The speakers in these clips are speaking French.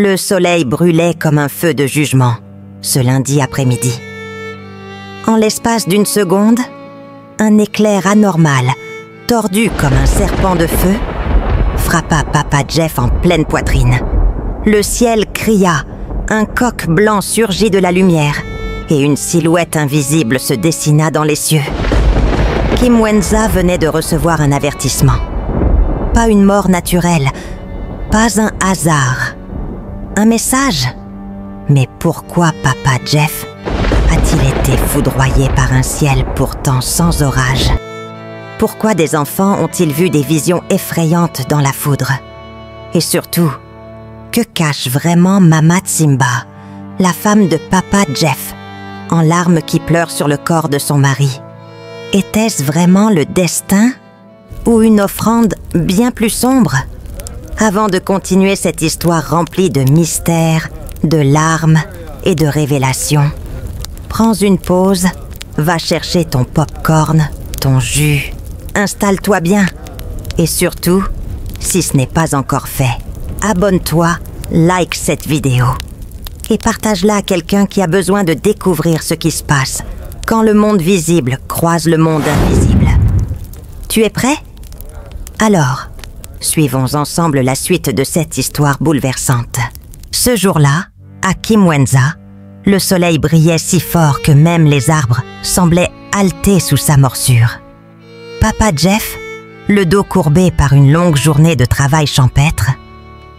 Le soleil brûlait comme un feu de jugement, ce lundi après-midi. En l'espace d'une seconde, un éclair anormal, tordu comme un serpent de feu, frappa Papa Jeff en pleine poitrine. Le ciel cria, un coq blanc surgit de la lumière et une silhouette invisible se dessina dans les cieux. Kim Wenza venait de recevoir un avertissement. Pas une mort naturelle, pas un hasard. Un message? Mais pourquoi Papa Jeff a-t-il été foudroyé par un ciel pourtant sans orage? Pourquoi des enfants ont-ils vu des visions effrayantes dans la foudre? Et surtout, que cache vraiment Mama Tsimba, la femme de Papa Jeff, en larmes qui pleure sur le corps de son mari? Était-ce vraiment le destin ou une offrande bien plus sombre? Avant de continuer cette histoire remplie de mystères, de larmes et de révélations, prends une pause, va chercher ton pop-corn, ton jus, installe-toi bien et surtout, si ce n'est pas encore fait, abonne-toi, like cette vidéo et partage-la à quelqu'un qui a besoin de découvrir ce qui se passe quand le monde visible croise le monde invisible. Tu es prêt? Alors, suivons ensemble la suite de cette histoire bouleversante. Ce jour-là, à Kim Wenza, le soleil brillait si fort que même les arbres semblaient halter sous sa morsure. Papa Jeff, le dos courbé par une longue journée de travail champêtre,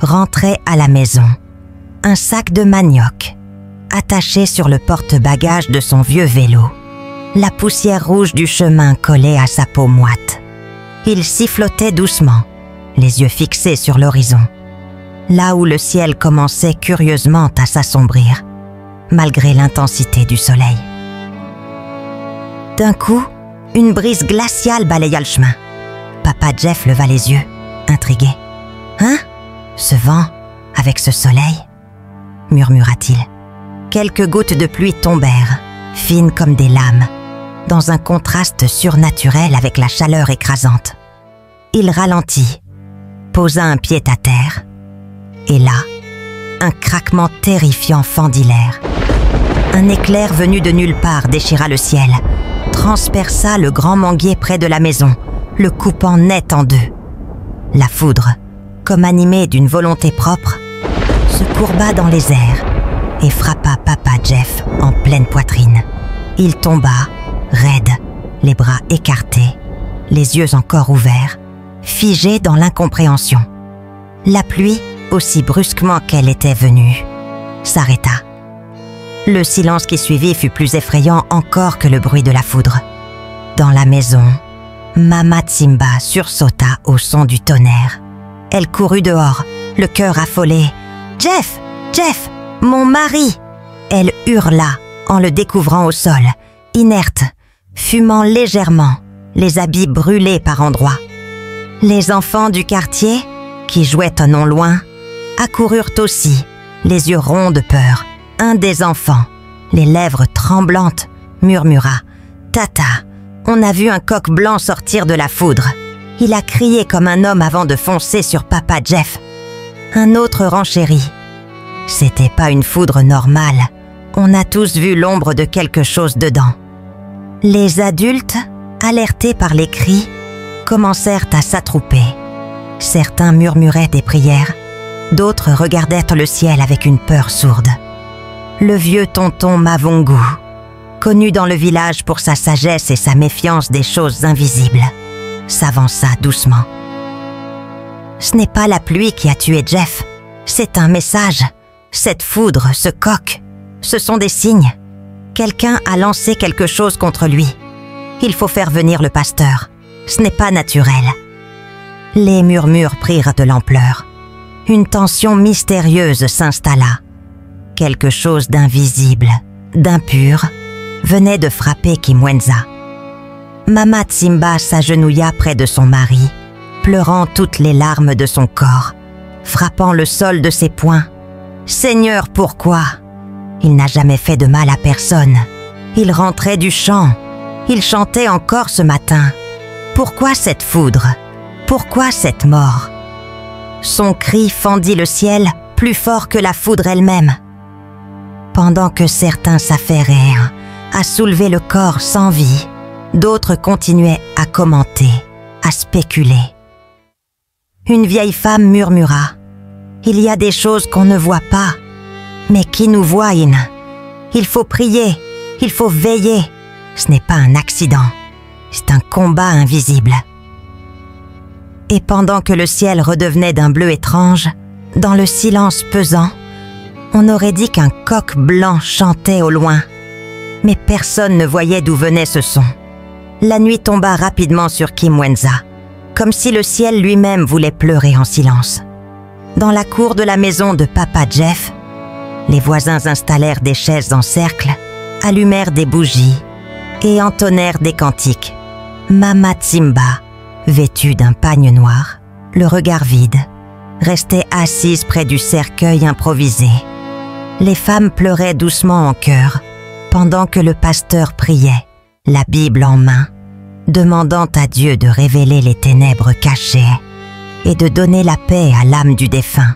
rentrait à la maison, un sac de manioc, attaché sur le porte-bagages de son vieux vélo. La poussière rouge du chemin collait à sa peau moite. Il sifflotait doucement, les yeux fixés sur l'horizon, là où le ciel commençait curieusement à s'assombrir, malgré l'intensité du soleil. D'un coup, une brise glaciale balaya le chemin. Papa Jeff leva les yeux, intrigué. « Hein? Ce vent, avec ce soleil ?» murmura-t-il. Quelques gouttes de pluie tombèrent, fines comme des lames, dans un contraste surnaturel avec la chaleur écrasante. Il ralentit, posa un pied à terre, et là, un craquement terrifiant fendit l'air. Un éclair venu de nulle part déchira le ciel, transperça le grand manguier près de la maison, le coupant net en deux. La foudre, comme animée d'une volonté propre, se courba dans les airs et frappa Papa Jeff en pleine poitrine. Il tomba, raide, les bras écartés, les yeux encore ouverts, figé dans l'incompréhension. La pluie, aussi brusquement qu'elle était venue, s'arrêta. Le silence qui suivit fut plus effrayant encore que le bruit de la foudre. Dans la maison, Mama Tsimba sursauta au son du tonnerre. Elle courut dehors, le cœur affolé. « Jeff! Jeff! Mon mari !» Elle hurla en le découvrant au sol, inerte, fumant légèrement, les habits brûlés par endroits. Les enfants du quartier, qui jouaient non loin, accoururent aussi, les yeux ronds de peur. Un des enfants, les lèvres tremblantes, murmura « Tata, on a vu un coq blanc sortir de la foudre. Il a crié comme un homme avant de foncer sur Papa Jeff. » Un autre renchérit. « C'était pas une foudre normale. On a tous vu l'ombre de quelque chose dedans. » Les adultes, alertés par les cris, commencèrent à s'attrouper. Certains murmuraient des prières, d'autres regardaient le ciel avec une peur sourde. Le vieux tonton Mavungu, connu dans le village pour sa sagesse et sa méfiance des choses invisibles, s'avança doucement. « Ce n'est pas la pluie qui a tué Jeff, c'est un message. Cette foudre, ce coq, ce sont des signes. Quelqu'un a lancé quelque chose contre lui. Il faut faire venir le pasteur. Ce n'est pas naturel. » Les murmures prirent de l'ampleur. Une tension mystérieuse s'installa. Quelque chose d'invisible, d'impur, venait de frapper Kim Wenza. Mama Tsimba s'agenouilla près de son mari, pleurant toutes les larmes de son corps, frappant le sol de ses poings. « Seigneur, pourquoi? Il n'a jamais fait de mal à personne. Il rentrait du champ. Il chantait encore ce matin. Pourquoi cette foudre? Pourquoi cette mort? » Son cri fendit le ciel, plus fort que la foudre elle-même. Pendant que certains s'affairaient à soulever le corps sans vie, d'autres continuaient à commenter, à spéculer. Une vieille femme murmura « Il y a des choses qu'on ne voit pas, mais qui nous voient, Il faut prier, il faut veiller. Ce n'est pas un accident, c'est un combat invisible. » Et pendant que le ciel redevenait d'un bleu étrange, dans le silence pesant, on aurait dit qu'un coq blanc chantait au loin. Mais personne ne voyait d'où venait ce son. La nuit tomba rapidement sur Kimwenza, comme si le ciel lui-même voulait pleurer en silence. Dans la cour de la maison de Papa Jeff, les voisins installèrent des chaises en cercle, allumèrent des bougies et entonnèrent des cantiques. Mama Tsimba, vêtue d'un pagne noir, le regard vide, restait assise près du cercueil improvisé. Les femmes pleuraient doucement en chœur, pendant que le pasteur priait, la Bible en main, demandant à Dieu de révéler les ténèbres cachées et de donner la paix à l'âme du défunt.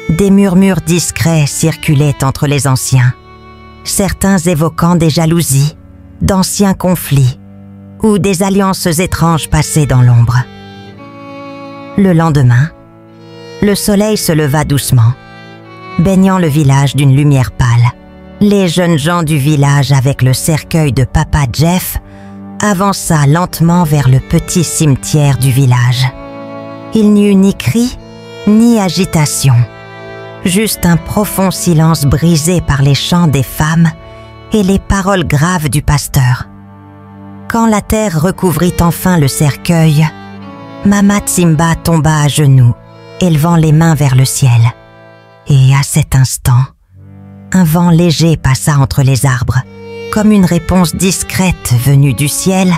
Des murmures discrets circulaient entre les anciens, certains évoquant des jalousies, d'anciens conflits ou des alliances étranges passées dans l'ombre. Le lendemain, le soleil se leva doucement, baignant le village d'une lumière pâle. Les jeunes gens du village avec le cercueil de Papa Jeff avança lentement vers le petit cimetière du village. Il n'y eut ni cri, ni agitation, juste un profond silence brisé par les chants des femmes et les paroles graves du pasteur. Quand la terre recouvrit enfin le cercueil, Mama Tsimba tomba à genoux, élevant les mains vers le ciel. Et à cet instant, un vent léger passa entre les arbres. Comme une réponse discrète venue du ciel,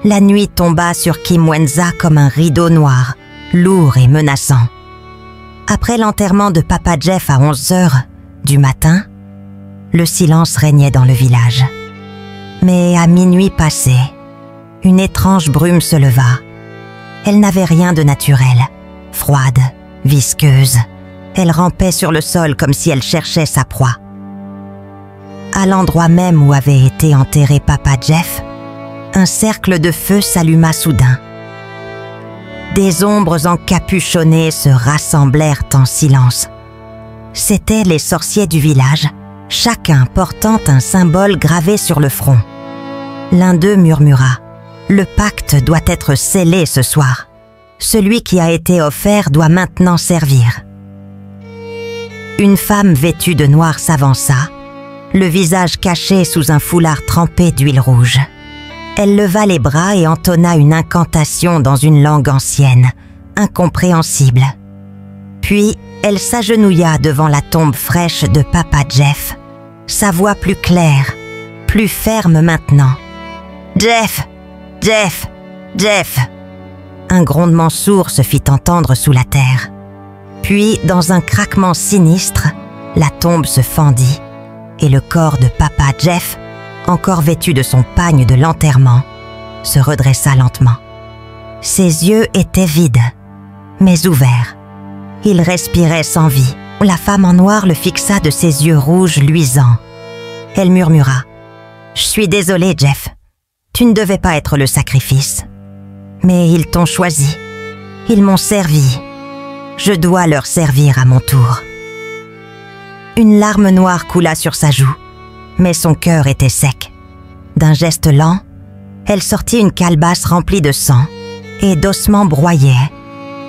la nuit tomba sur Kimwenza comme un rideau noir, lourd et menaçant. Après l'enterrement de Papa Jeff à 11h du matin, le silence régnait dans le village. Mais à minuit passé, une étrange brume se leva. Elle n'avait rien de naturel, froide, visqueuse. Elle rampait sur le sol comme si elle cherchait sa proie. À l'endroit même où avait été enterré Papa Jeff, un cercle de feu s'alluma soudain. Des ombres encapuchonnées se rassemblèrent en silence. C'étaient les sorciers du village, chacun portant un symbole gravé sur le front. L'un d'eux murmura « Le pacte doit être scellé ce soir. Celui qui a été offert doit maintenant servir. » Une femme vêtue de noir s'avança, le visage caché sous un foulard trempé d'huile rouge. Elle leva les bras et entonna une incantation dans une langue ancienne, incompréhensible. Puis, elle s'agenouilla devant la tombe fraîche de Papa Jeff, sa voix plus claire, plus ferme maintenant. « Jeff! Jeff! Jeff !» Un grondement sourd se fit entendre sous la terre. Puis, dans un craquement sinistre, la tombe se fendit et le corps de Papa Jeff, encore vêtu de son pagne de l'enterrement, se redressa lentement. Ses yeux étaient vides, mais ouverts. Il respirait sans vie. La femme en noir le fixa de ses yeux rouges luisants. Elle murmura « Je suis désolée, Jeff. Tu ne devais pas être le sacrifice. Mais ils t'ont choisi. Ils m'ont servi. Je dois leur servir à mon tour. » Une larme noire coula sur sa joue, mais son cœur était sec. D'un geste lent, elle sortit une calebasse remplie de sang et d'ossements broyés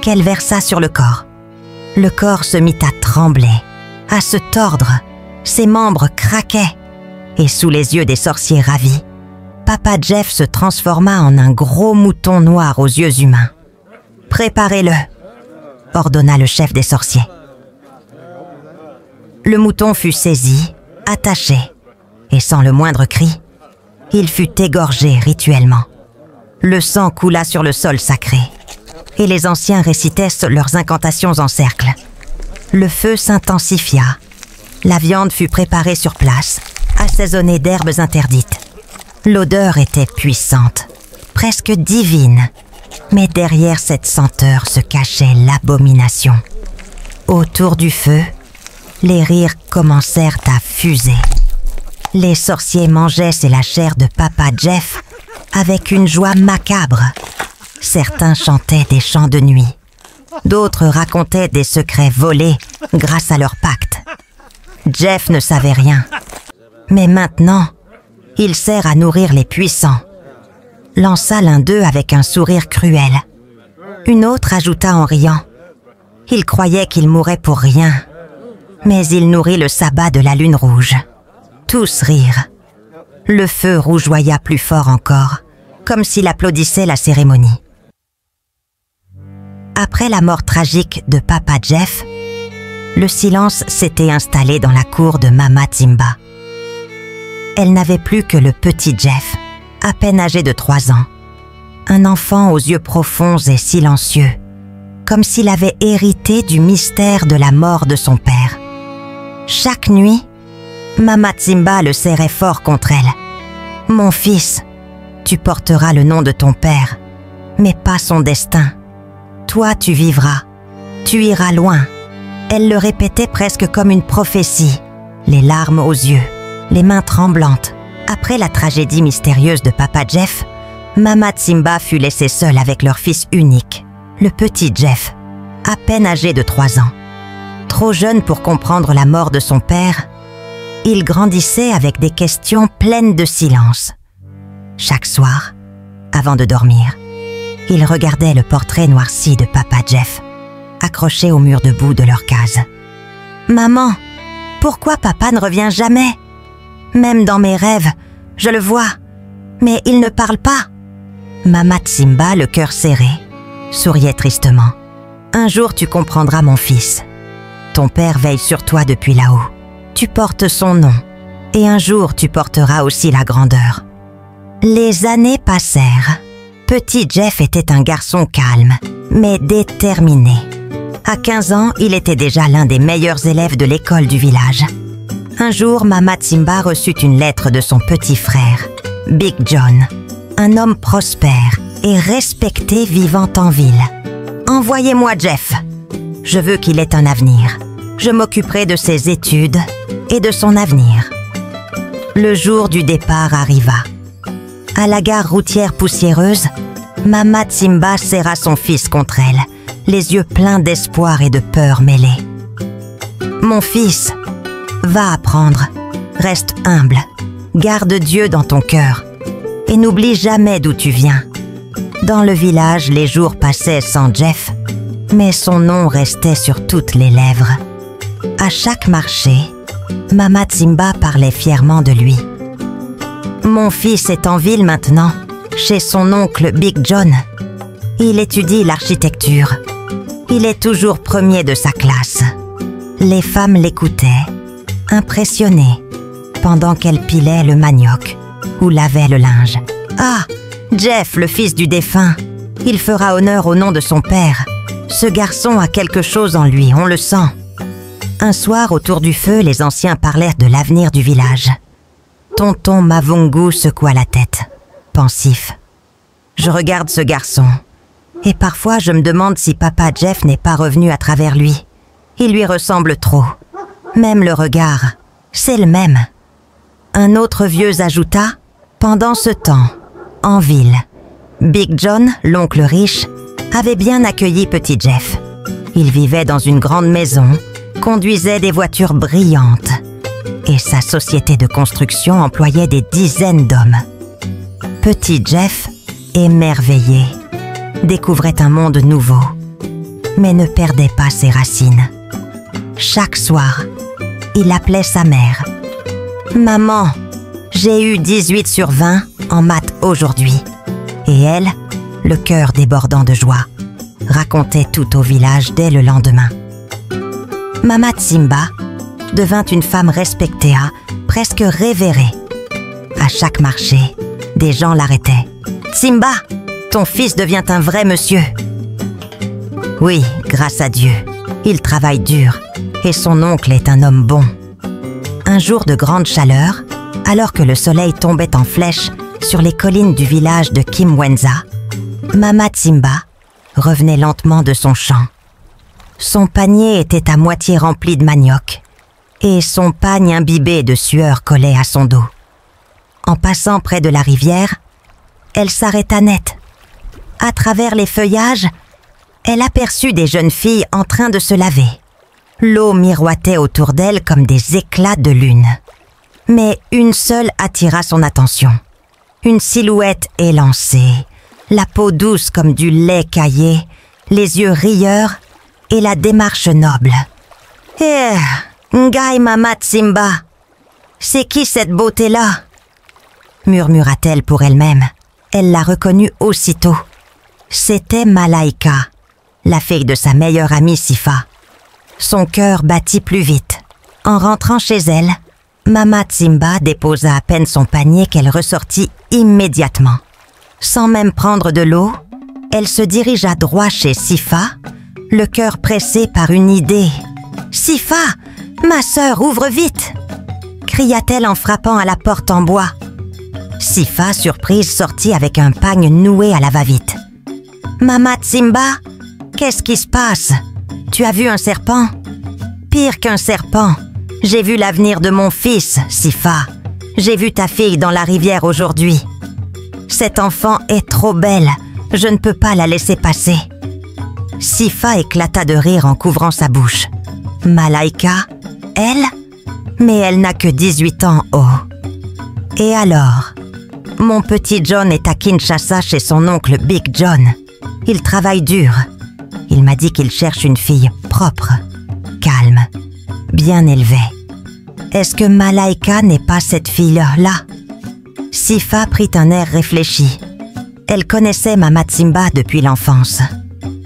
qu'elle versa sur le corps. Le corps se mit à trembler, à se tordre, ses membres craquaient, et sous les yeux des sorciers ravis, Papa Jeff se transforma en un gros mouton noir aux yeux humains. « Préparez-le » ordonna le chef des sorciers. Le mouton fut saisi, attaché, et sans le moindre cri, il fut égorgé rituellement. Le sang coula sur le sol sacré, et les anciens récitaient leurs incantations en cercle. Le feu s'intensifia. La viande fut préparée sur place, assaisonnée d'herbes interdites. L'odeur était puissante, presque divine, mais derrière cette senteur se cachait l'abomination. Autour du feu, les rires commencèrent à fuser. Les sorciers mangeaient la chair de Papa Jeff avec une joie macabre. Certains chantaient des chants de nuit. D'autres racontaient des secrets volés grâce à leur pacte. Jeff ne savait rien. Mais maintenant, il sert à nourrir les puissants. Lança l'un d'eux avec un sourire cruel. Une autre ajouta en riant. Il croyait qu'il mourrait pour rien. Mais il nourrit le sabbat de la lune rouge. Tous rirent. Le feu rougeoya plus fort encore, comme s'il applaudissait la cérémonie. Après la mort tragique de Papa Jeff, le silence s'était installé dans la cour de Mama Timba. Elle n'avait plus que le petit Jeff, à peine âgé de 3 ans. Un enfant aux yeux profonds et silencieux, comme s'il avait hérité du mystère de la mort de son père. Chaque nuit, Mama Timba le serrait fort contre elle. « Mon fils, tu porteras le nom de ton père, mais pas son destin. Toi, tu vivras, tu iras loin. » Elle le répétait presque comme une prophétie, les larmes aux yeux, les mains tremblantes. Après la tragédie mystérieuse de Papa Jeff, Mama Timba fut laissée seule avec leur fils unique, le petit Jeff, à peine âgé de 3 ans. Trop jeune pour comprendre la mort de son père, il grandissait avec des questions pleines de silence. Chaque soir, avant de dormir, il regardait le portrait noirci de Papa Jeff, accroché au mur de boue de leur case. « Maman, pourquoi papa ne revient jamais? Même dans mes rêves, je le vois, mais il ne parle pas. » Mama Timba, le cœur serré, souriait tristement. « Un jour tu comprendras, mon fils. Ton père veille sur toi depuis là-haut. Tu portes son nom, et un jour tu porteras aussi la grandeur. » Les années passèrent. Petit Jeff était un garçon calme, mais déterminé. À 15 ans, il était déjà l'un des meilleurs élèves de l'école du village. Un jour, Mama Timba reçut une lettre de son petit frère, Big John, un homme prospère et respecté vivant en ville. « Envoyez-moi Jeff. Je veux qu'il ait un avenir. Je m'occuperai de ses études et de son avenir. » Le jour du départ arriva. À la gare routière poussiéreuse, Mama Timba serra son fils contre elle, les yeux pleins d'espoir et de peur mêlée. « Mon fils, va apprendre, reste humble, garde Dieu dans ton cœur et n'oublie jamais d'où tu viens. » Dans le village, les jours passaient sans Jeff, mais son nom restait sur toutes les lèvres. À chaque marché, Mama Timba parlait fièrement de lui. « Mon fils est en ville maintenant, chez son oncle Big John. Il étudie l'architecture. Il est toujours premier de sa classe. » Les femmes l'écoutaient, impressionnées, pendant qu'elle pilait le manioc ou lavait le linge. « Ah, Jeff, le fils du défunt, il fera honneur au nom de son père. Ce garçon a quelque chose en lui, on le sent. » Un soir, autour du feu, les anciens parlèrent de l'avenir du village. Tonton Mavungu secoua la tête, pensif. « Je regarde ce garçon, et parfois je me demande si Papa Jeff n'est pas revenu à travers lui. Il lui ressemble trop. Même le regard, c'est le même. » Un autre vieux ajouta, « Pendant ce temps, en ville, Big John, l'oncle riche, avait bien accueilli petit Jeff. Il vivait dans une grande maison, conduisait des voitures brillantes, et sa société de construction employait des dizaines d'hommes. Petit Jeff, émerveillé, découvrait un monde nouveau, mais ne perdait pas ses racines. Chaque soir, il appelait sa mère. « Maman, j'ai eu 18 sur 20 en maths aujourd'hui. » Et elle, le cœur débordant de joie, racontait tout au village dès le lendemain. Mama Timba devint une femme respectée, presque révérée. À chaque marché, des gens l'arrêtaient. « Timba, ton fils devient un vrai monsieur. » Oui, grâce à Dieu, il travaille dur et son oncle est un homme bon. Un jour de grande chaleur, alors que le soleil tombait en flèche sur les collines du village de Kimwenza, Mama Timba revenait lentement de son champ. Son panier était à moitié rempli de manioc, et son pagne imbibé de sueur collait à son dos. En passant près de la rivière, elle s'arrêta net. À travers les feuillages, elle aperçut des jeunes filles en train de se laver. L'eau miroitait autour d'elle comme des éclats de lune. Mais une seule attira son attention. Une silhouette élancée, la peau douce comme du lait caillé, les yeux rieurs et la démarche noble. « Eh, Ngai Mama Tsimba, c'est qui cette beauté-là » murmura-t-elle pour elle-même. Elle la reconnut aussitôt. C'était Malaika, la fille de sa meilleure amie Sifa. Son cœur battit plus vite. En rentrant chez elle, Mama Tsimba déposa à peine son panier qu'elle ressortit immédiatement. Sans même prendre de l'eau, elle se dirigea droit chez Sifa, le cœur pressé par une idée. « Sifa, ma sœur, ouvre vite !» cria-t-elle en frappant à la porte en bois. Sifa, surprise, sortit avec un pagne noué à la va-vite. « Mama Tsimba, qu'est-ce qui se passe? Tu as vu un serpent? » ?»« Pire qu'un serpent. J'ai vu l'avenir de mon fils, Sifa. J'ai vu ta fille dans la rivière aujourd'hui. Cette enfant est trop belle. Je ne peux pas la laisser passer. » Sifa éclata de rire en couvrant sa bouche. « Malaika, elle? Mais elle n'a que 18 ans, oh. Et alors? Mon petit John est à Kinshasa chez son oncle Big John. Il travaille dur. Il m'a dit qu'il cherche une fille propre, calme, bien élevée. Est-ce que Malaika n'est pas cette fille-là? » Sifa prit un air réfléchi. Elle connaissait Mama Tsimba depuis l'enfance.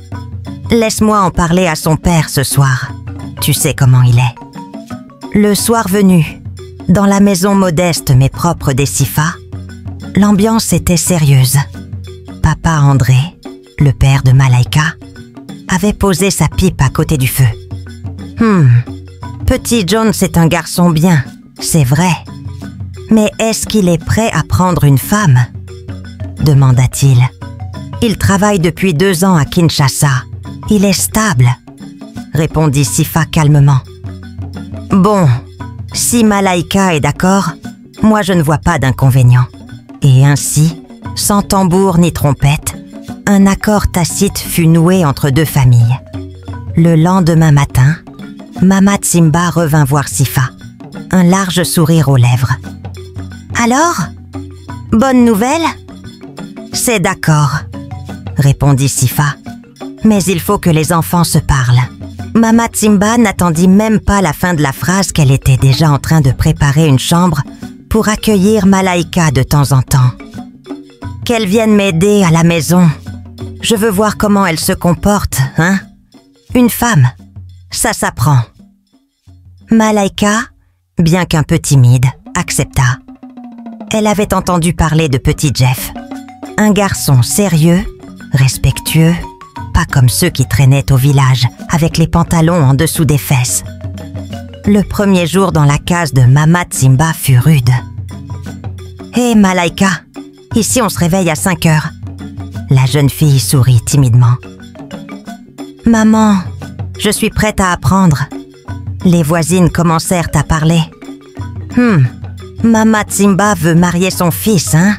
« Laisse-moi en parler à son père ce soir. Tu sais comment il est. » Le soir venu, dans la maison modeste mais propre des Sifa, l'ambiance était sérieuse. Papa André, le père de Malaika, avait posé sa pipe à côté du feu. « Petit John, c'est un garçon bien, c'est vrai. Mais est-ce qu'il est prêt à prendre une femme ?» demanda-t-il. « Il travaille depuis 2 ans à Kinshasa. Il est stable, » répondit Sifa calmement. « Bon, si Malaika est d'accord, moi je ne vois pas d'inconvénient. » Et ainsi, sans tambour ni trompette, un accord tacite fut noué entre 2 familles. Le lendemain matin, Mama Tsimba revint voir Sifa, un large sourire aux lèvres. « Alors? Bonne nouvelle? »« C'est d'accord, » répondit Sifa. « Mais il faut que les enfants se parlent. » Mama Tsimba n'attendit même pas la fin de la phrase qu'elle était déjà en train de préparer une chambre pour accueillir Malaika de temps en temps. « Qu'elle vienne m'aider à la maison. Je veux voir comment elle se comporte, hein? Une femme, ça s'apprend. » Malaika, bien qu'un peu timide, accepta. Elle avait entendu parler de petit Jeff. Un garçon sérieux, respectueux, pas comme ceux qui traînaient au village avec les pantalons en dessous des fesses. Le premier jour dans la case de Mama Tsimba fut rude. « Hé Malaika, ici on se réveille à 5 heures. » La jeune fille sourit timidement. « Maman, je suis prête à apprendre. » Les voisines commencèrent à parler. « Mama Tsimba veut marier son fils, hein?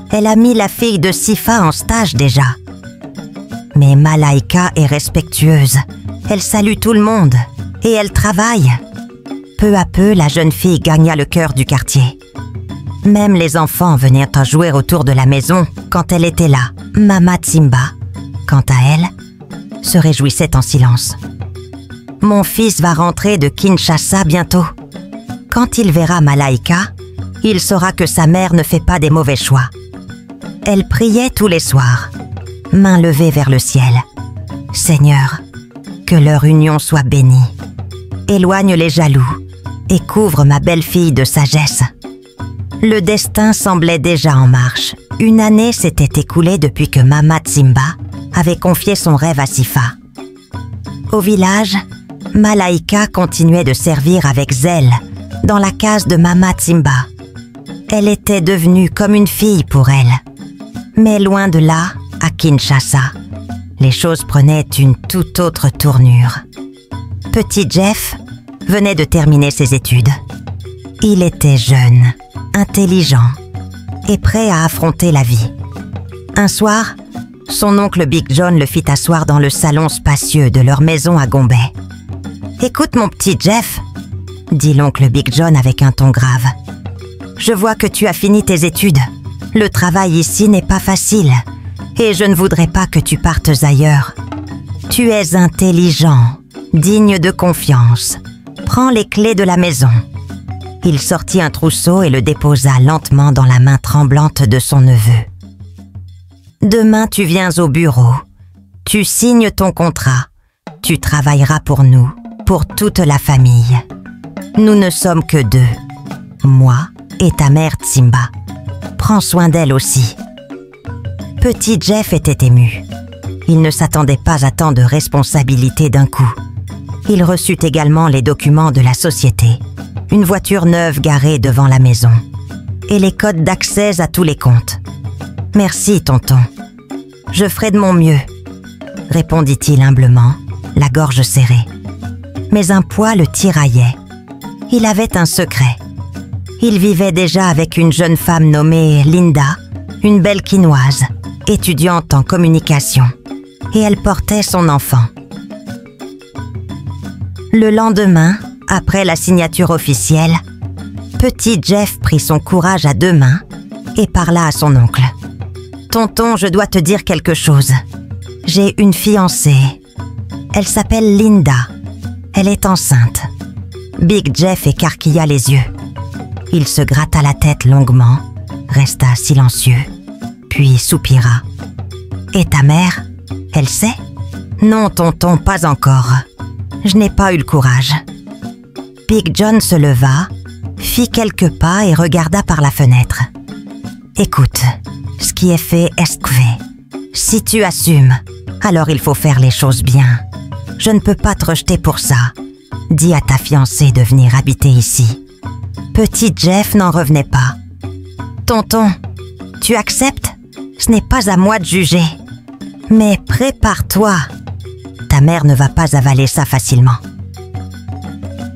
Elle a mis la fille de Sifa en stage déjà. » Mais Malaika est respectueuse. Elle salue tout le monde et elle travaille. Peu à peu, la jeune fille gagna le cœur du quartier. Même les enfants venaient à jouer autour de la maison quand elle était là. Mama Tsimba, quant à elle, se réjouissait en silence. « Mon fils va rentrer de Kinshasa bientôt. Quand il verra Malaika, il saura que sa mère ne fait pas des mauvais choix. » Elle priait tous les soirs, mains levées vers le ciel. « Seigneur, que leur union soit bénie. Éloigne les jaloux et couvre ma belle-fille de sagesse. » Le destin semblait déjà en marche. Une année s'était écoulée depuis que Mama Tsimba avait confié son rêve à Sifa. Au village, Malaika continuait de servir avec zèle dans la case de Mama Tsimba. Elle était devenue comme une fille pour elle. Mais loin de là, à Kinshasa, les choses prenaient une toute autre tournure. Petit Jeff venait de terminer ses études. Il était jeune, intelligent et prêt à affronter la vie. Un soir, son oncle Big John le fit asseoir dans le salon spacieux de leur maison à Gombe. « Écoute mon petit Jeff, » dit l'oncle Big John avec un ton grave. « Je vois que tu as fini tes études. Le travail ici n'est pas facile et je ne voudrais pas que tu partes ailleurs. Tu es intelligent, digne de confiance. Prends les clés de la maison. » Il sortit un trousseau et le déposa lentement dans la main tremblante de son neveu. « Demain, tu viens au bureau. Tu signes ton contrat. Tu travailleras pour nous, pour toute la famille. Nous ne sommes que deux, moi et ta mère Tsimba. Prends soin d'elle aussi. » Petit Jeff était ému. Il ne s'attendait pas à tant de responsabilités d'un coup. Il reçut également les documents de la société, une voiture neuve garée devant la maison et les codes d'accès à tous les comptes. « Merci, tonton. Je ferai de mon mieux, » répondit-il humblement, la gorge serrée. Mais un poids le tiraillait. Il avait un secret. Il vivait déjà avec une jeune femme nommée Linda, une belle quinoise, étudiante en communication, et elle portait son enfant. Le lendemain, après la signature officielle, petit Jeff prit son courage à deux mains et parla à son oncle. « Tonton, je dois te dire quelque chose. J'ai une fiancée. Elle s'appelle Linda. Elle est enceinte. » Big Jeff écarquilla les yeux. Il se gratta la tête longuement, resta silencieux, puis soupira. « Et ta mère, elle sait ? » ?»« Non, tonton, pas encore. Je n'ai pas eu le courage. » Big John se leva, fit quelques pas et regarda par la fenêtre. « Écoute, ce qui est fait est fait. Si tu assumes, alors il faut faire les choses bien. Je ne peux pas te rejeter pour ça. Dis à ta fiancée de venir habiter ici. » Petit Jeff n'en revenait pas. « Tonton, tu acceptes ? Ce n'est pas à moi de juger. Mais prépare-toi. Ta mère ne va pas avaler ça facilement. »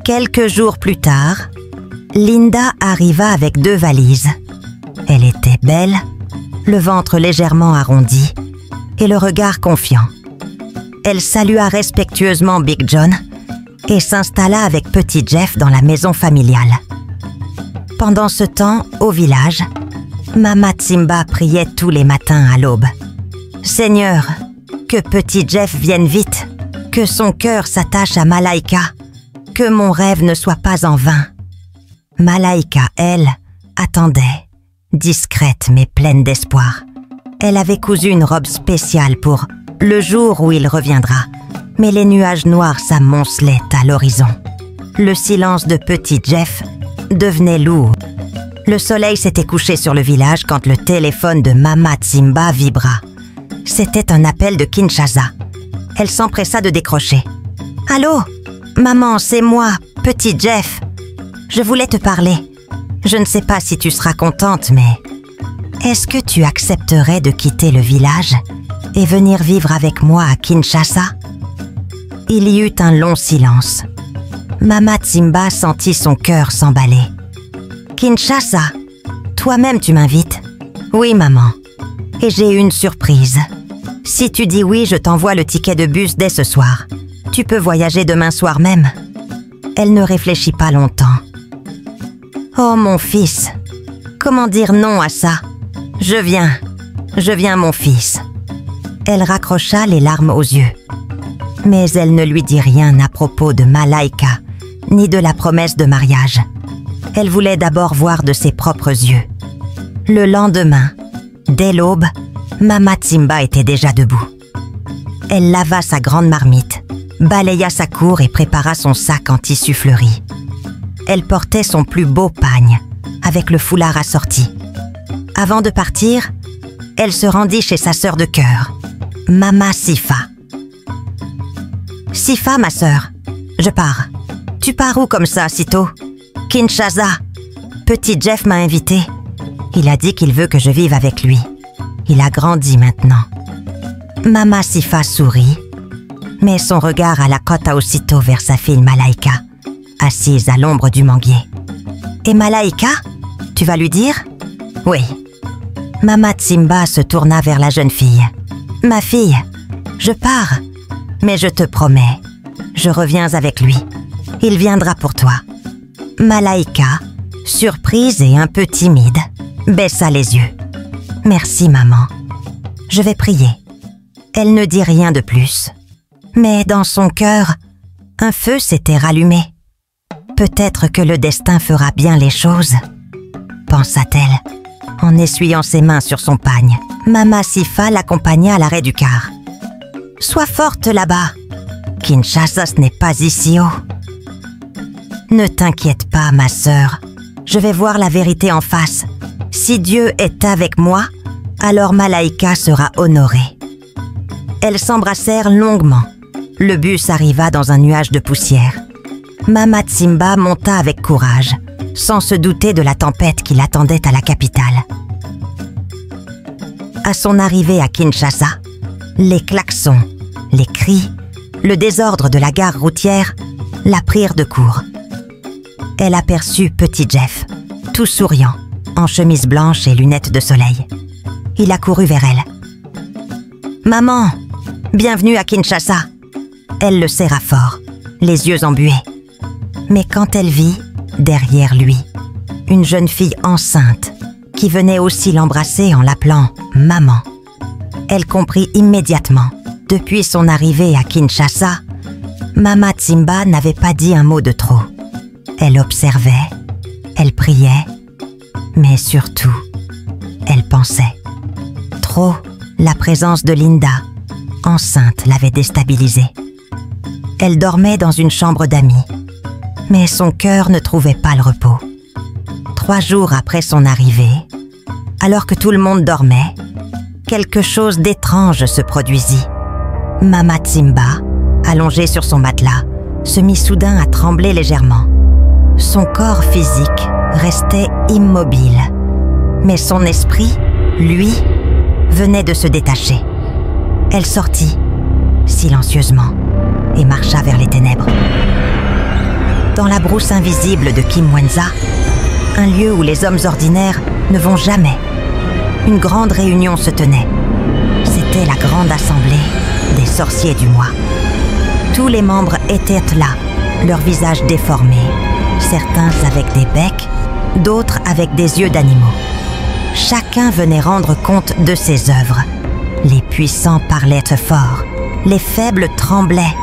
Quelques jours plus tard, Linda arriva avec 2 valises. Elle était belle, le ventre légèrement arrondi et le regard confiant. Elle salua respectueusement Big John et s'installa avec petit Jeff dans la maison familiale. Pendant ce temps, au village, Mama Tsimba priait tous les matins à l'aube. « Seigneur, que petit Jeff vienne vite, que son cœur s'attache à Malaika, que mon rêve ne soit pas en vain. » Malaika, elle, attendait, discrète mais pleine d'espoir. Elle avait cousu une robe spéciale pour le jour où il reviendra, mais les nuages noirs s'amoncelaient à l'horizon. Le silence de petit Jeff devenait lourd. Le soleil s'était couché sur le village quand le téléphone de Mama Tsimba vibra. C'était un appel de Kinshasa. Elle s'empressa de décrocher. « Allô ? Maman, c'est moi, petit Jeff. Je voulais te parler. Je ne sais pas si tu seras contente, mais... Est-ce que tu accepterais de quitter le village et venir vivre avec moi à Kinshasa ?» Il y eut un long silence. Mama Tsimba sentit son cœur s'emballer. « Kinshasa, toi-même tu m'invites ?»« Oui, maman. Et j'ai une surprise. Si tu dis oui, je t'envoie le ticket de bus dès ce soir. Tu peux voyager demain soir même. » Elle ne réfléchit pas longtemps. « Oh mon fils, comment dire non à ça ? Je viens mon fils. » Elle raccrocha les larmes aux yeux. Mais elle ne lui dit rien à propos de Malaika, ni de la promesse de mariage. Elle voulait d'abord voir de ses propres yeux. Le lendemain, dès l'aube, Mama Tsimba était déjà debout. Elle lava sa grande marmite, balaya sa cour et prépara son sac en tissu fleuri. Elle portait son plus beau pagne, avec le foulard assorti. Avant de partir, elle se rendit chez sa sœur de cœur, Mama Sifa. « Sifa, ma sœur, je pars. Tu pars où comme ça, si tôt ? » ?»« Kinshasa. Petit Jeff m'a invité. Il a dit qu'il veut que je vive avec lui. Il a grandi maintenant. » Mama Sifa sourit, Mais son regard alla quota aussitôt vers sa fille Malaika, assise à l'ombre du manguier. « Et Malaika, tu vas lui dire ?»« Oui. » Mama Tsimba se tourna vers la jeune fille. « Ma fille, je pars, mais je te promets, je reviens avec lui. Il viendra pour toi. » Malaika, surprise et un peu timide, baissa les yeux. « Merci, maman. Je vais prier. » Elle ne dit rien de plus. Mais dans son cœur, un feu s'était rallumé. Peut-être que le destin fera bien les choses, pensa-t-elle, en essuyant ses mains sur son pagne. Mama Sifa l'accompagna à l'arrêt du car. « Sois forte là-bas. Kinshasa, ce n'est pas ici haut. »« Ne t'inquiète pas, ma sœur. Je vais voir la vérité en face. Si Dieu est avec moi, alors Malaika sera honorée. » Elles s'embrassèrent longuement. Le bus arriva dans un nuage de poussière. Mama Tsimba monta avec courage, sans se douter de la tempête qui l'attendait à la capitale. À son arrivée à Kinshasa, les klaxons, les cris, le désordre de la gare routière la prirent de court. Elle aperçut petit Jeff, tout souriant, en chemise blanche et lunettes de soleil. Il accourut vers elle. « Maman, bienvenue à Kinshasa !» Elle le serra fort, les yeux embués. Mais quand elle vit, derrière lui, une jeune fille enceinte qui venait aussi l'embrasser en l'appelant « maman », elle comprit immédiatement, depuis son arrivée à Kinshasa, Mama Tsimba n'avait pas dit un mot de trop. Elle observait, elle priait, mais surtout, elle pensait. Trop, la présence de Linda, enceinte, l'avait déstabilisée. Elle dormait dans une chambre d'amis, mais son cœur ne trouvait pas le repos. 3 jours après son arrivée, alors que tout le monde dormait, quelque chose d'étrange se produisit. Mama Tsimba, allongée sur son matelas, se mit soudain à trembler légèrement. Son corps physique restait immobile, mais son esprit, lui, venait de se détacher. Elle sortit, silencieusement, et marcha vers les ténèbres. Dans la brousse invisible de Kimwenza, un lieu où les hommes ordinaires ne vont jamais, une grande réunion se tenait. C'était la grande assemblée des sorciers du mois. Tous les membres étaient là, leurs visages déformés, certains avec des becs, d'autres avec des yeux d'animaux. Chacun venait rendre compte de ses œuvres. Les puissants parlaient fort, les faibles tremblaient.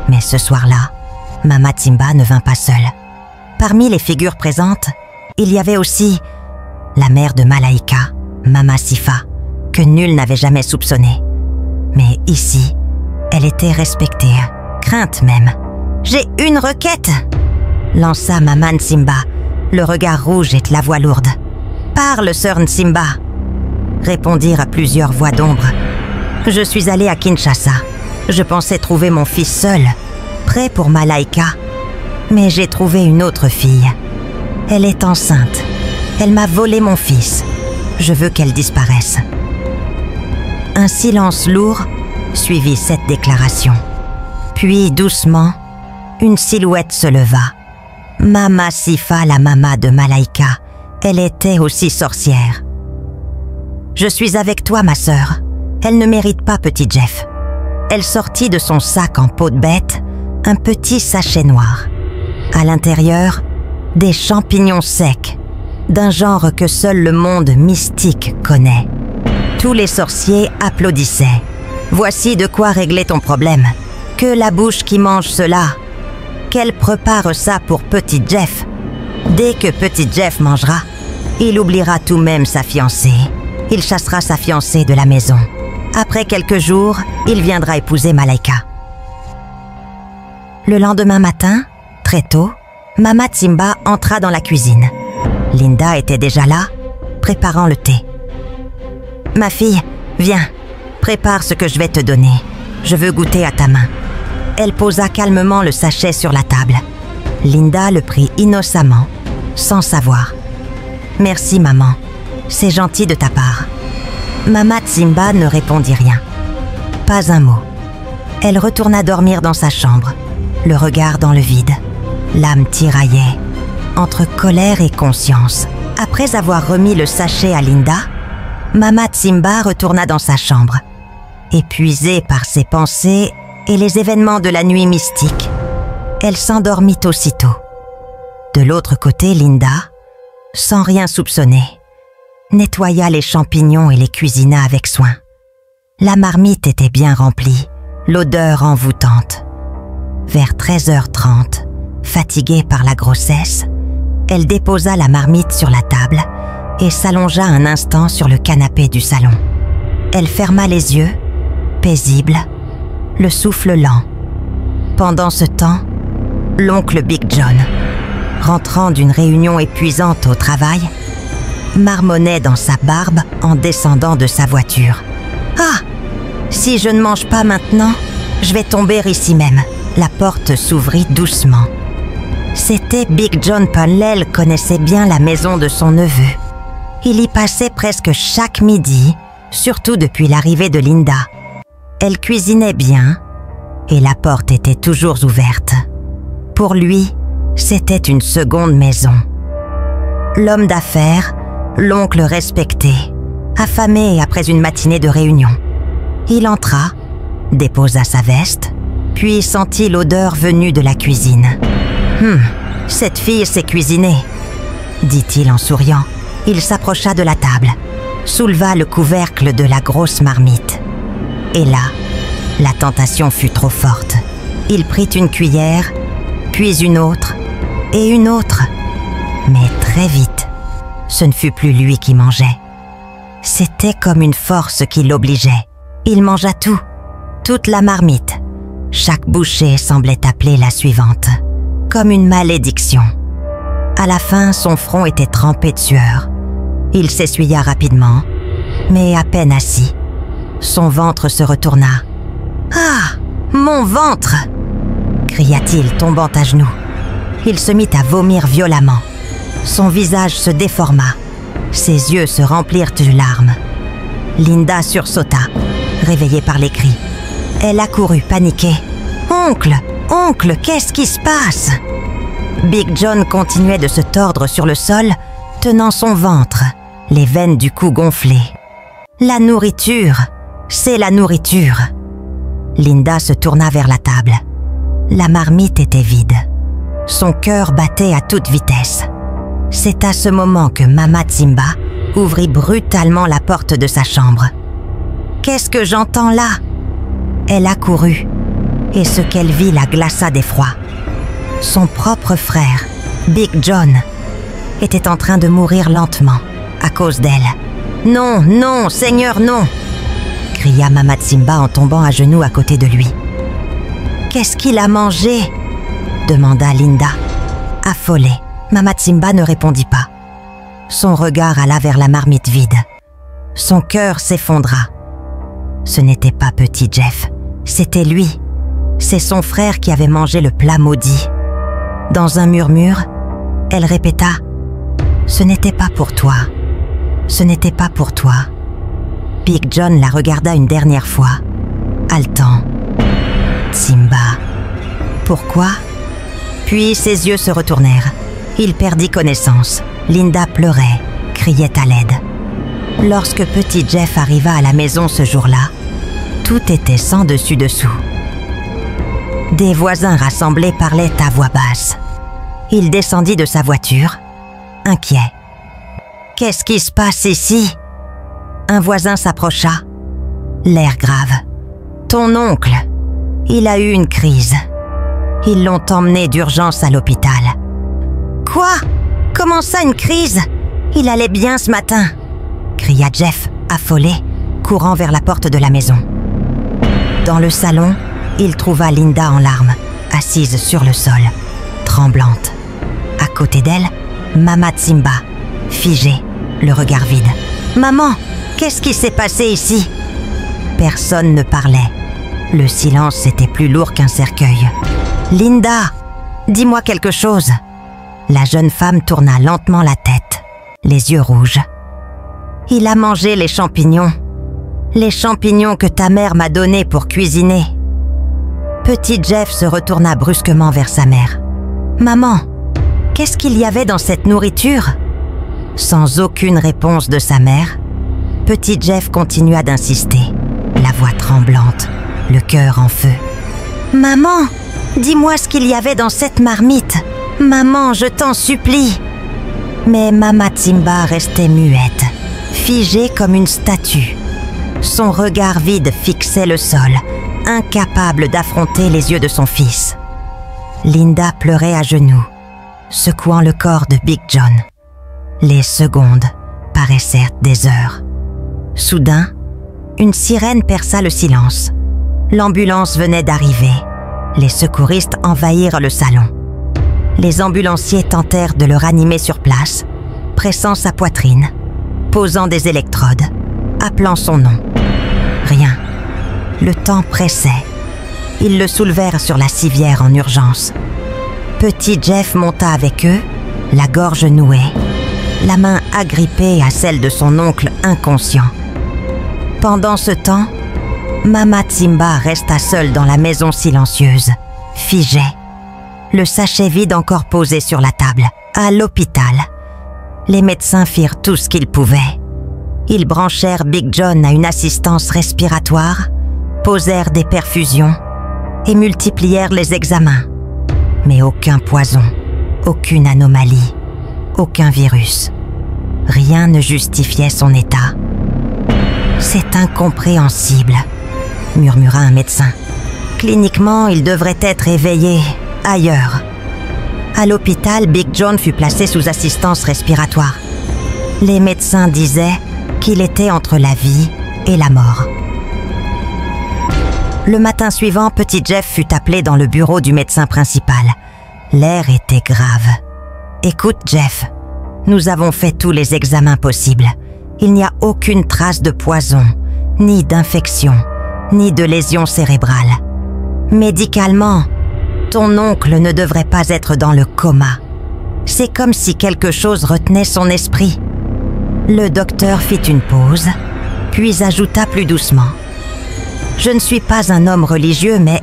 Mais ce soir-là, Mama Tsimba ne vint pas seule. Parmi les figures présentes, il y avait aussi la mère de Malaika, Mama Sifa, que nul n'avait jamais soupçonnée. Mais ici, elle était respectée, crainte même. « J'ai une requête !» lança Mama Tsimba, le regard rouge et la voix lourde. « Parle, sœur Tsimba !» répondirent plusieurs voix d'ombre. « Je suis allée à Kinshasa. Je pensais trouver mon fils seul, prêt pour Malaika. Mais j'ai trouvé une autre fille. Elle est enceinte. Elle m'a volé mon fils. Je veux qu'elle disparaisse. » Un silence lourd suivit cette déclaration. Puis, doucement, une silhouette se leva. Mama Sifa, la mama de Malaika. Elle était aussi sorcière. « Je suis avec toi, ma sœur. Elle ne mérite pas petit Jeff. » Elle sortit de son sac en peau de bête un petit sachet noir. À l'intérieur, des champignons secs, d'un genre que seul le monde mystique connaît. Tous les sorciers applaudissaient. « Voici de quoi régler ton problème. Que la bouche qui mange cela. Qu'elle prépare ça pour petit Jeff. Dès que petit Jeff mangera, il oubliera tout de même sa fiancée. Il chassera sa fiancée de la maison. Après quelques jours, il viendra épouser Malaika. » Le lendemain matin, très tôt, Mama Tsimba entra dans la cuisine. Linda était déjà là, préparant le thé. « Ma fille, viens, prépare ce que je vais te donner. Je veux goûter à ta main. » Elle posa calmement le sachet sur la table. Linda le prit innocemment, sans savoir. « Merci, maman. C'est gentil de ta part. » Mama Tsimba ne répondit rien. Pas un mot. Elle retourna dormir dans sa chambre, le regard dans le vide. L'âme tiraillait entre colère et conscience. Après avoir remis le sachet à Linda, Mama Simba retourna dans sa chambre. Épuisée par ses pensées et les événements de la nuit mystique, elle s'endormit aussitôt. De l'autre côté, Linda, sans rien soupçonner, nettoya les champignons et les cuisina avec soin. La marmite était bien remplie, l'odeur envoûtante. Vers 13h30, fatiguée par la grossesse, elle déposa la marmite sur la table et s'allongea un instant sur le canapé du salon. Elle ferma les yeux, paisible, le souffle lent. Pendant ce temps, l'oncle Big John, rentrant d'une réunion épuisante au travail, marmonnait dans sa barbe en descendant de sa voiture. « Ah! Si je ne mange pas maintenant, je vais tomber ici même. » La porte s'ouvrit doucement. C'était Big John Punlell connaissait bien la maison de son neveu. Il y passait presque chaque midi, surtout depuis l'arrivée de Linda. Elle cuisinait bien et la porte était toujours ouverte. Pour lui, c'était une seconde maison. L'homme d'affaires, l'oncle respecté, affamé après une matinée de réunion. Il entra, déposa sa veste, puis sentit l'odeur venue de la cuisine. « Cette fille sait cuisiner », dit-il en souriant. Il s'approcha de la table, souleva le couvercle de la grosse marmite. Et là, la tentation fut trop forte. Il prit une cuillère, puis une autre, et une autre. Mais très vite, ce ne fut plus lui qui mangeait. C'était comme une force qui l'obligeait. Il mangea tout, toute la marmite. Chaque bouchée semblait appeler la suivante, comme une malédiction. À la fin, son front était trempé de sueur. Il s'essuya rapidement, mais à peine assis. Son ventre se retourna. « Ah, mon ventre !» cria-t-il, tombant à genoux. Il se mit à vomir violemment. Son visage se déforma. Ses yeux se remplirent de larmes. Linda sursauta, réveillée par les cris. Elle accourut, paniquée. « Oncle, oncle, qu'est-ce qui se passe ?» Big John continuait de se tordre sur le sol, tenant son ventre, les veines du cou gonflées. « La nourriture, c'est la nourriture !» Linda se tourna vers la table. La marmite était vide. Son cœur battait à toute vitesse. C'est à ce moment que Mama Simba ouvrit brutalement la porte de sa chambre. « Qu'est-ce que j'entends là ?» Elle accourut, et ce qu'elle vit la glaça d'effroi. Son propre frère, Big John, était en train de mourir lentement à cause d'elle. « Non, non, Seigneur, non !» cria Mama Simba en tombant à genoux à côté de lui. « Qu'est-ce qu'il a mangé ?» demanda Linda. Affolée, Mama Simba ne répondit pas. Son regard alla vers la marmite vide. Son cœur s'effondra. Ce n'était pas petit Jeff, c'était lui. C'est son frère qui avait mangé le plat maudit. Dans un murmure, elle répéta « Ce n'était pas pour toi. Ce n'était pas pour toi. » Big John la regarda une dernière fois, haletant. « Simba. Pourquoi ?» Puis ses yeux se retournèrent. Il perdit connaissance. Linda pleurait, criait à l'aide. Lorsque petit Jeff arriva à la maison ce jour-là, tout était sans dessus-dessous. Des voisins rassemblés parlaient à voix basse. Il descendit de sa voiture, inquiet. « Qu'est-ce qui se passe ici ?» Un voisin s'approcha, l'air grave. « Ton oncle, il a eu une crise. Ils l'ont emmené d'urgence à l'hôpital. »« Quoi ? Comment ça une crise ? Il allait bien ce matin !» cria Jeff, affolé, courant vers la porte de la maison. Dans le salon, il trouva Linda en larmes, assise sur le sol, tremblante. À côté d'elle, Mama Simba, figée, le regard vide. « Maman, qu'est-ce qui s'est passé ici ?» Personne ne parlait. Le silence était plus lourd qu'un cercueil. « Linda, dis-moi quelque chose !» La jeune femme tourna lentement la tête, les yeux rouges. « Il a mangé les champignons que ta mère m'a donnés pour cuisiner. » Petit Jeff se retourna brusquement vers sa mère. « Maman, qu'est-ce qu'il y avait dans cette nourriture ?» Sans aucune réponse de sa mère, petit Jeff continua d'insister, la voix tremblante, le cœur en feu. « Maman, dis-moi ce qu'il y avait dans cette marmite. Maman, je t'en supplie. » Mais Mama Simba restait muette, figée comme une statue. Son regard vide fixait le sol, incapable d'affronter les yeux de son fils. Linda pleurait à genoux, secouant le corps de Big John. Les secondes paraissèrent des heures. Soudain, une sirène perça le silence. L'ambulance venait d'arriver. Les secouristes envahirent le salon. Les ambulanciers tentèrent de le ranimer sur place, pressant sa poitrine, posant des électrodes, appelant son nom. Rien. Le temps pressait. Ils le soulevèrent sur la civière en urgence. Petit Jeff monta avec eux, la gorge nouée, la main agrippée à celle de son oncle inconscient. Pendant ce temps, Mama Simba resta seule dans la maison silencieuse, figée, le sachet vide encore posé sur la table. À l'hôpital, les médecins firent tout ce qu'ils pouvaient. Ils branchèrent Big John à une assistance respiratoire, posèrent des perfusions et multiplièrent les examens. Mais aucun poison, aucune anomalie, aucun virus. Rien ne justifiait son état. « C'est incompréhensible », murmura un médecin. « Cliniquement, il devrait être éveillé ailleurs. » À l'hôpital, Big John fut placé sous assistance respiratoire. Les médecins disaient qu'il était entre la vie et la mort. Le matin suivant, petit Jeff fut appelé dans le bureau du médecin principal. L'air était grave. « Écoute, Jeff, nous avons fait tous les examens possibles. Il n'y a aucune trace de poison, ni d'infection, ni de lésion cérébrale. Médicalement, ton oncle ne devrait pas être dans le coma. C'est comme si quelque chose retenait son esprit. » Le docteur fit une pause, puis ajouta plus doucement. « Je ne suis pas un homme religieux, mais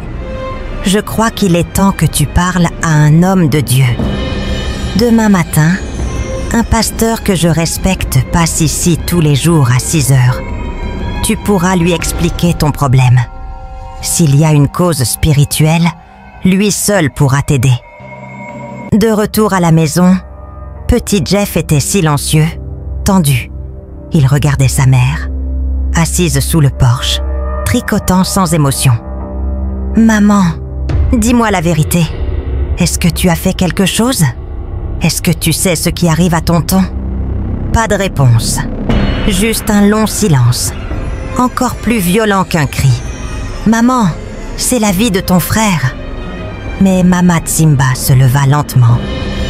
je crois qu'il est temps que tu parles à un homme de Dieu. Demain matin, un pasteur que je respecte passe ici tous les jours à 6 heures. Tu pourras lui expliquer ton problème. S'il y a une cause spirituelle, lui seul pourra t'aider. » De retour à la maison, petit Jeff était silencieux, tendu. Il regardait sa mère, assise sous le porche, tricotant sans émotion. « Maman, dis-moi la vérité. Est-ce que tu as fait quelque chose ? Est-ce que tu sais ce qui arrive à tonton ?» Pas de réponse. Juste un long silence, encore plus violent qu'un cri. « Maman, c'est la vie de ton frère. » Mais Mama Simba se leva lentement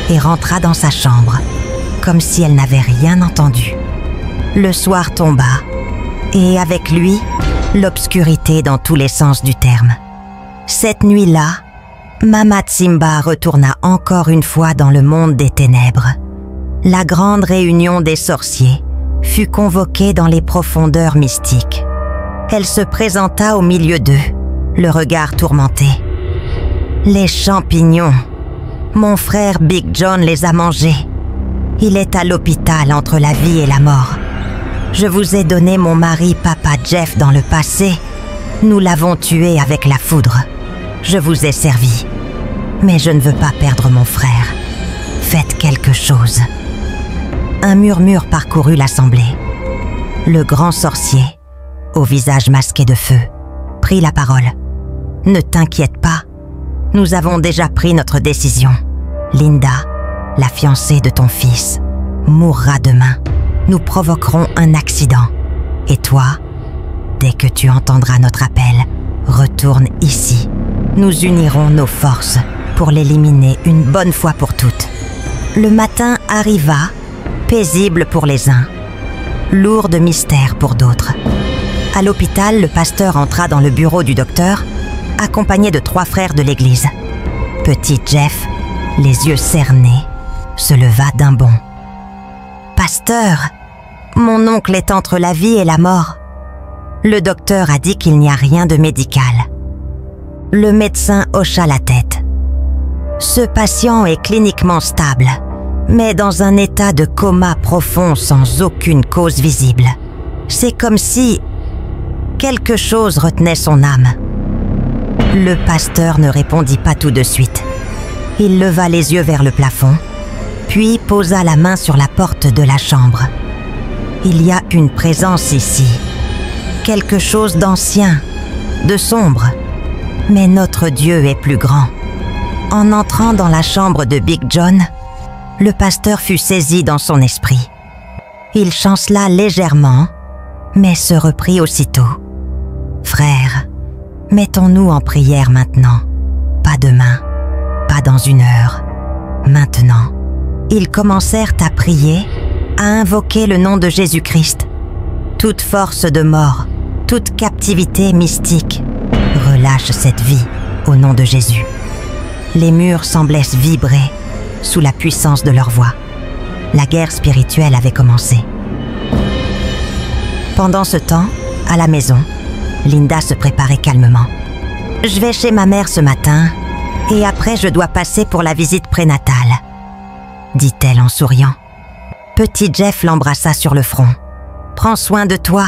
et rentra dans sa chambre, comme si elle n'avait rien entendu. Le soir tomba, et avec lui, l'obscurité dans tous les sens du terme. Cette nuit-là, Mama Simba retourna encore une fois dans le monde des ténèbres. La grande réunion des sorciers fut convoquée dans les profondeurs mystiques. Elle se présenta au milieu d'eux, le regard tourmenté. « Les champignons, mon frère Big John les a mangés. Il est à l'hôpital entre la vie et la mort. Je vous ai donné mon mari Papa Jeff dans le passé. Nous l'avons tué avec la foudre. Je vous ai servi. Mais je ne veux pas perdre mon frère. Faites quelque chose. » Un murmure parcourut l'assemblée. Le grand sorcier, au visage masqué de feu, prit la parole. « Ne t'inquiète pas. Nous avons déjà pris notre décision. Linda, la fiancée de ton fils, mourra demain. Nous provoquerons un accident. Et toi, dès que tu entendras notre appel, retourne ici. Nous unirons nos forces pour l'éliminer une bonne fois pour toutes. » Le matin arriva, paisible pour les uns, lourd de mystère pour d'autres. À l'hôpital, le pasteur entra dans le bureau du docteur, accompagné de 3 frères de l'église. Petit Jeff, les yeux cernés, se leva d'un bond. « Pasteur, mon oncle est entre la vie et la mort. Le docteur a dit qu'il n'y a rien de médical. » Le médecin hocha la tête. Ce patient est cliniquement stable, mais dans un état de coma profond sans aucune cause visible. C'est comme si quelque chose retenait son âme. Le pasteur ne répondit pas tout de suite. Il leva les yeux vers le plafond, puis posa la main sur la porte de la chambre. Il y a une présence ici, quelque chose d'ancien, de sombre, mais notre Dieu est plus grand. En entrant dans la chambre de Big John, le pasteur fut saisi dans son esprit. Il chancela légèrement, mais se reprit aussitôt. « Frères, mettons-nous en prière maintenant, pas demain, pas dans une heure, maintenant. » Ils commencèrent à prier, à invoquer le nom de Jésus-Christ. Toute force de mort, toute captivité mystique, relâche cette vie au nom de Jésus. Les murs semblaient vibrer sous la puissance de leur voix. La guerre spirituelle avait commencé. Pendant ce temps, à la maison, Linda se préparait calmement. « Je vais chez ma mère ce matin et après je dois passer pour la visite prénatale, » dit-elle en souriant. Petit Jeff l'embrassa sur le front. « Prends soin de toi.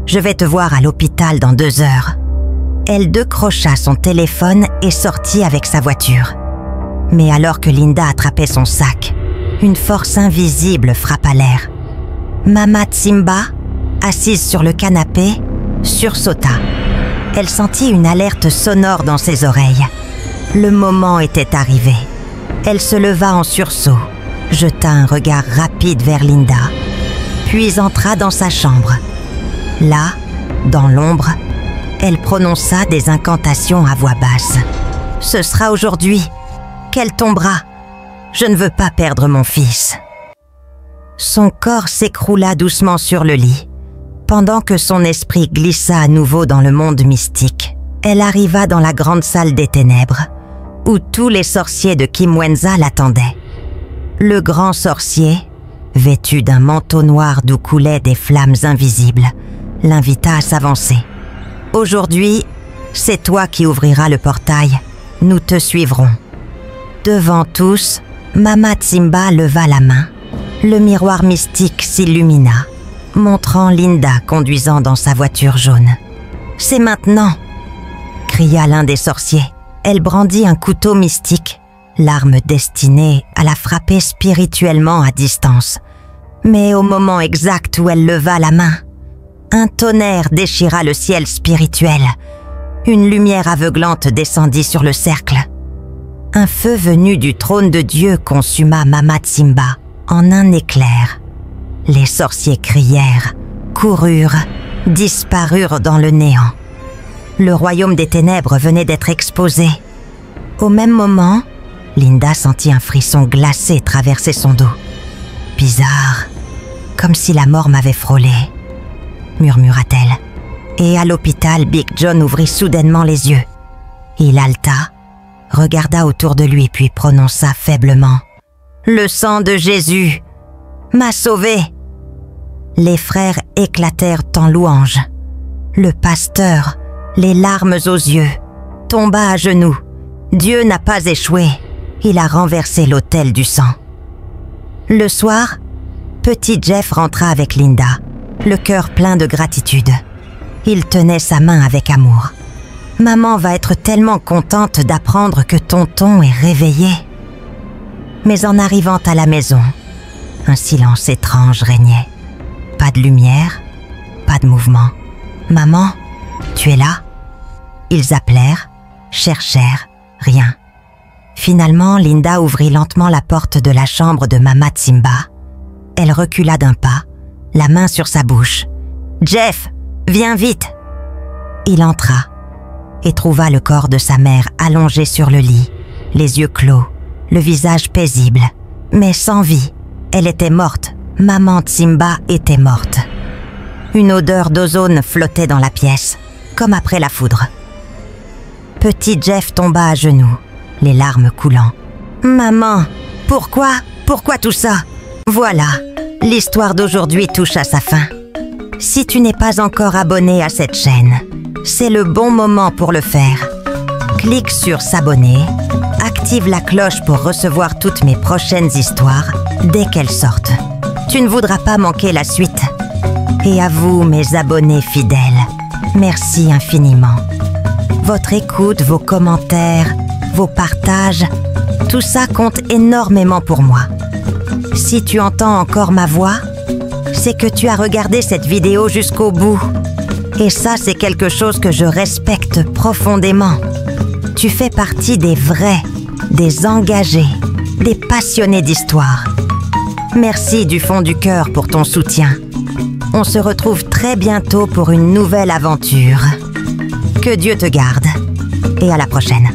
Je vais te voir à l'hôpital dans 2 heures. » Elle décrocha son téléphone et sortit avec sa voiture. Mais alors que Linda attrapait son sac, une force invisible frappa l'air. Mama Tsimba, assise sur le canapé, sursauta. Elle sentit une alerte sonore dans ses oreilles. Le moment était arrivé. Elle se leva en sursaut, jeta un regard rapide vers Linda, puis entra dans sa chambre. Là, dans l'ombre, elle prononça des incantations à voix basse. « Ce sera aujourd'hui qu'elle tombera. Je ne veux pas perdre mon fils. » Son corps s'écroula doucement sur le lit. Pendant que son esprit glissa à nouveau dans le monde mystique, elle arriva dans la grande salle des ténèbres, où tous les sorciers de Kimwenza l'attendaient. Le grand sorcier, vêtu d'un manteau noir d'où coulaient des flammes invisibles, l'invita à s'avancer. « Aujourd'hui, c'est toi qui ouvriras le portail. Nous te suivrons. » Devant tous, Mama Tsimba leva la main. Le miroir mystique s'illumina, montrant Linda conduisant dans sa voiture jaune. « C'est maintenant !» cria l'un des sorciers. Elle brandit un couteau mystique, l'arme destinée à la frapper spirituellement à distance. Mais au moment exact où elle leva la main, un tonnerre déchira le ciel spirituel. Une lumière aveuglante descendit sur le cercle. Un feu venu du trône de Dieu consuma Mama Tsimba en un éclair. Les sorciers crièrent, coururent, disparurent dans le néant. Le royaume des ténèbres venait d'être exposé. Au même moment, Linda sentit un frisson glacé traverser son dos. « Bizarre, comme si la mort m'avait frôlé, » murmura-t-elle. Et à l'hôpital, Big John ouvrit soudainement les yeux. Il haleta, regarda autour de lui puis prononça faiblement « Le sang de Jésus m'a sauvé !» Les frères éclatèrent en louanges. Le pasteur, les larmes aux yeux, tomba à genoux. Dieu n'a pas échoué. Il a renversé l'autel du sang. Le soir, petit Jeff rentra avec Linda, le cœur plein de gratitude. Il tenait sa main avec amour. « Maman va être tellement contente d'apprendre que tonton est réveillé. » Mais en arrivant à la maison, un silence étrange régnait. Pas de lumière, pas de mouvement. « Maman, tu es là ?» Ils appelèrent, cherchèrent, rien. Finalement, Linda ouvrit lentement la porte de la chambre de Mama Tsimba. Elle recula d'un pas, la main sur sa bouche. « Jeff, viens vite !» Il entra et trouva le corps de sa mère allongé sur le lit, les yeux clos, le visage paisible, mais sans vie. Elle était morte. Maman Tsimba était morte. Une odeur d'ozone flottait dans la pièce, comme après la foudre. Petit Jeff tomba à genoux, les larmes coulant. « Maman, pourquoi tout ça ? Voilà, l'histoire d'aujourd'hui touche à sa fin. Si tu n'es pas encore abonné à cette chaîne, c'est le bon moment pour le faire. clique sur s'abonner, active la cloche pour recevoir toutes mes prochaines histoires dès qu'elles sortent. Tu ne voudras pas manquer la suite. Et à vous, mes abonnés fidèles, merci infiniment. Votre écoute, vos commentaires, vos partages, tout ça compte énormément pour moi. Si tu entends encore ma voix, c'est que tu as regardé cette vidéo jusqu'au bout. Et ça, c'est quelque chose que je respecte profondément. Tu fais partie des vrais, des engagés, des passionnés d'histoire. Merci du fond du cœur pour ton soutien. On se retrouve très bientôt pour une nouvelle aventure. Que Dieu te garde et à la prochaine.